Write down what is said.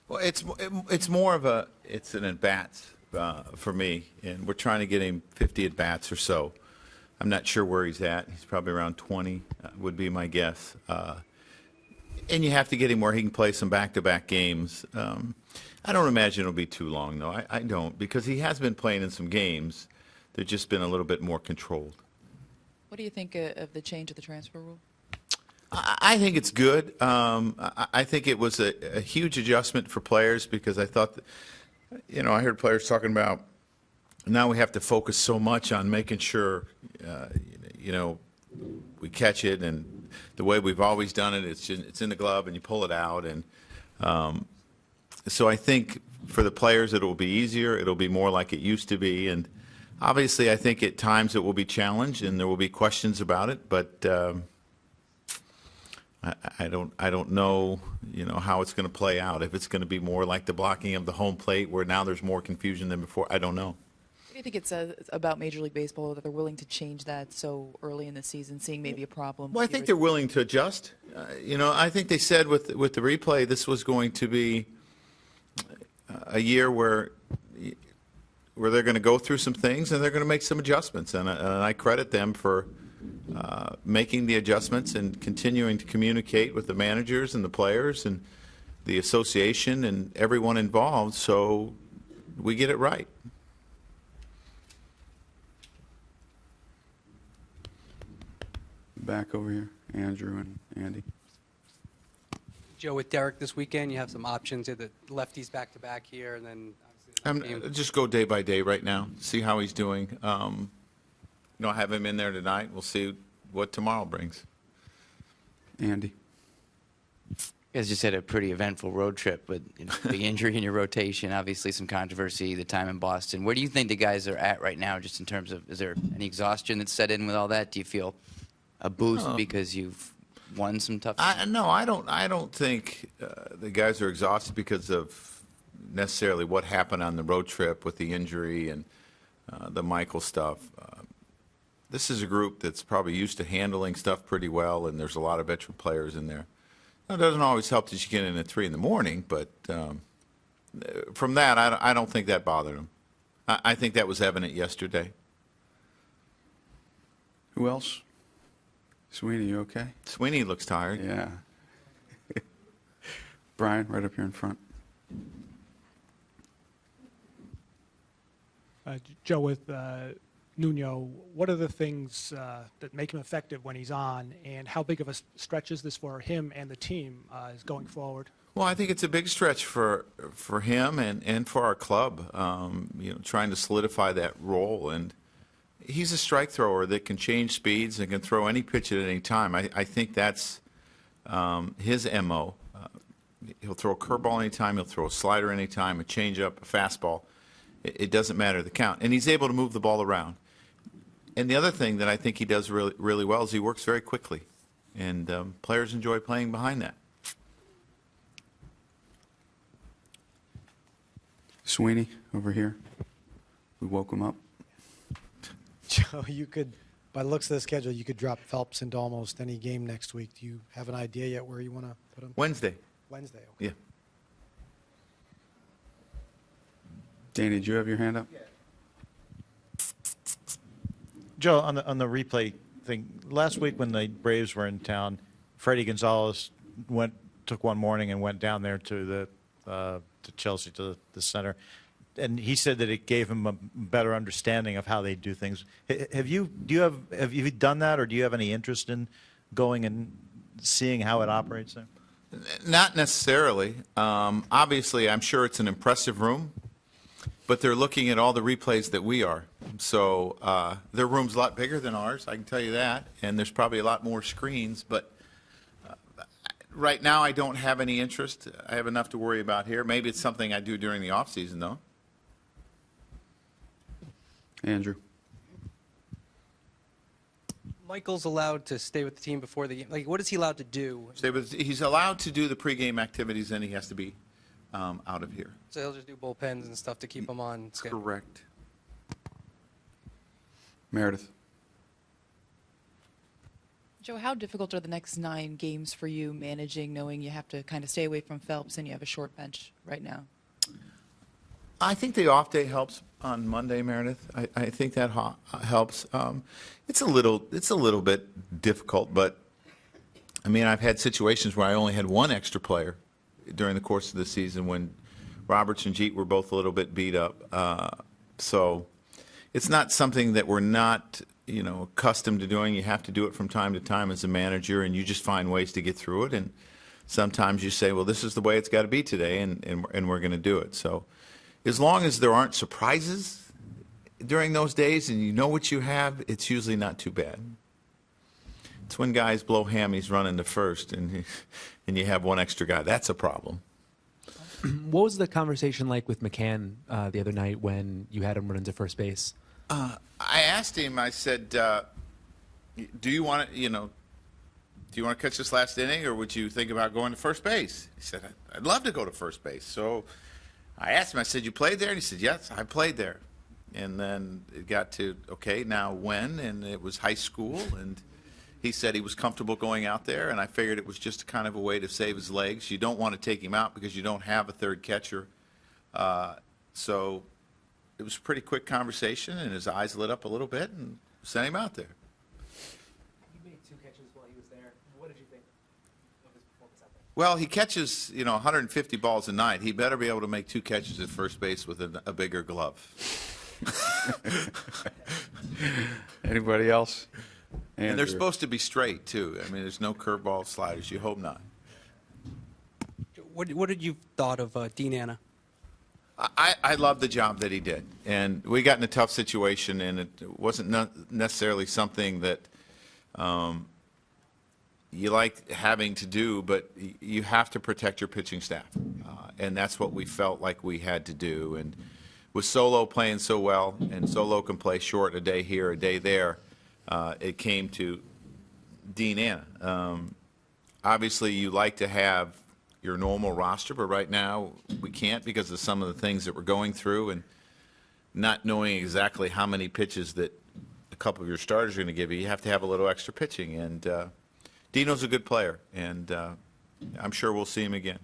Well, it's more of it's an at bats for me, and we're trying to get him 50 at bats or so. I'm not sure where he's at. He's probably around 20, would be my guess. And you have to get him where he can play some back-to-back games. I don't imagine it'll be too long, though. I don't, because he has been playing in some games. They've just been a little bit more controlled. What do you think of the change of the transfer rule? I think it's good. I think it was a huge adjustment for players because I thought, I heard players talking about now we have to focus so much on making sure, we catch it, and the way we've always done it, it's in the glove and you pull it out. And so I think for the players it will be easier. It'll be more like it used to be. And obviously I think at times it will be challenged and there will be questions about it, but I don't know, how it's going to play out. If it's going to be more like the blocking of the home plate where now there's more confusion than before, I don't know. What do you think it says about Major League Baseball that they're willing to change that so early in the season, seeing maybe a problem? Well, I think they're willing to adjust. I think they said with the replay this was going to be a year where they're going to go through some things and they're going to make some adjustments. And I credit them for making the adjustments and continuing to communicate with the managers and the players and the association and everyone involved so we get it right. Back over here, Andrew and Andy. Joe, with Derek this weekend, you have some options, the lefties back-to-back here, and then Just go day by day right now, see how he's doing. I have him in there tonight. We'll see what tomorrow brings. Andy. You guys just had a pretty eventful road trip with big injury in your rotation, obviously some controversy, the time in Boston. Where do you think the guys are at right now, just in terms of, is there any exhaustion that's set in with all that? Do you feel a boost because you've won some tough? No, I don't think the guys are exhausted because of necessarily what happened on the road trip with the injury and the Michael stuff. This is a group that's probably used to handling stuff pretty well, and there's a lot of veteran players in there. Now, it doesn't always help that you get in at 3 in the morning, but from that, I don't think that bothered them. I think that was evident yesterday. Who else? Sweeney, you okay? Sweeney looks tired. Yeah. Brian, right up here in front. Joe, with Nuno, what are the things that make him effective when he's on, and how big of a stretch is this for him and the team is going forward? Well, I think it's a big stretch for him and for our club, trying to solidify that role. And he's a strike thrower that can change speeds and can throw any pitch at any time. I think that's his MO. He'll throw a curveball anytime. He'll throw a slider anytime, a changeup, a fastball. It doesn't matter the count. And he's able to move the ball around. And the other thing that I think he does really, really well is he works very quickly. And players enjoy playing behind that. Sweeney, over here. We woke him up. Joe, you could, by the looks of the schedule, you could drop Phelps into almost any game next week. Do you have an idea yet where you want to put him? Wednesday. Wednesday. Okay. Yeah. Danny, did you have your hand up? Yeah. Joe, on the replay thing, last week when the Braves were in town, Freddie Gonzalez took one morning and went down there to Chelsea, to the center, and he said that it gave him a better understanding of how they do things. Have you done that, or do you have any interest in going and seeing how it operates there? Not necessarily. Obviously, I'm sure it's an impressive room, but they're looking at all the replays that we are. So their room's a lot bigger than ours, I can tell you that, and there's probably a lot more screens. But right now, I don't have any interest. I have enough to worry about here. Maybe it's something I do during the off season, though. Andrew. Michael's allowed to stay with the team before the game. Like, what is he allowed to do? He's allowed to do the pregame activities, and he has to be out of here. So he'll just do bullpens and stuff to keep him on schedule. Correct. Meredith. Joe, how difficult are the next 9 games for you managing, knowing you have to kind of stay away from Phelps and you have a short bench right now? I think the off day helps on Monday, Meredith. I think that helps. It's a little bit difficult, but I mean, I've had situations where I only had one extra player during the course of the season when Roberts and Jeet were both a little bit beat up. So it's not something that we're not, accustomed to doing. You have to do it from time to time as a manager, and you just find ways to get through it. And sometimes you say, well, this is the way it's got to be today, and we're going to do it. So as long as there aren't surprises during those days and you know what you have, it's usually not too bad. It's when guys blow hammies running to first and you have one extra guy. That's a problem. What was the conversation like with McCann the other night when you had him run into first base? I asked him, I said, do you want to catch this last inning, or would you think about going to first base? He said, I'd love to go to first base. So I asked him, I said, you played there? And he said, yes, I played there. And then it got to, okay, now when? And it was high school, and he said he was comfortable going out there, and I figured it was just kind of a way to save his legs. You don't want to take him out because you don't have a third catcher. So it was a pretty quick conversation, and his eyes lit up a little bit, and sent him out there. He made 2 catches while he was there. What did you think of his performance out there? Well, he catches, 150 balls a night. He better be able to make 2 catches at first base with a bigger glove. Anybody else? And they're Andrew. supposed to be straight, too. I mean, there's no curveball sliders. You hope not. What did you thought of Dean Anna? I love the job that he did. And we got in a tough situation, and it wasn't necessarily something that you like having to do, but you have to protect your pitching staff. And that's what we felt like we had to do. And with Solo playing so well, and Solo can play short a day here, a day there, it came to Dean Anna. Obviously, you like to have your normal roster, but right now we can't because of some of the things that we're going through and not knowing exactly how many pitches that a couple of your starters are going to give you. You have to have a little extra pitching. And Dino's a good player, and I'm sure we'll see him again.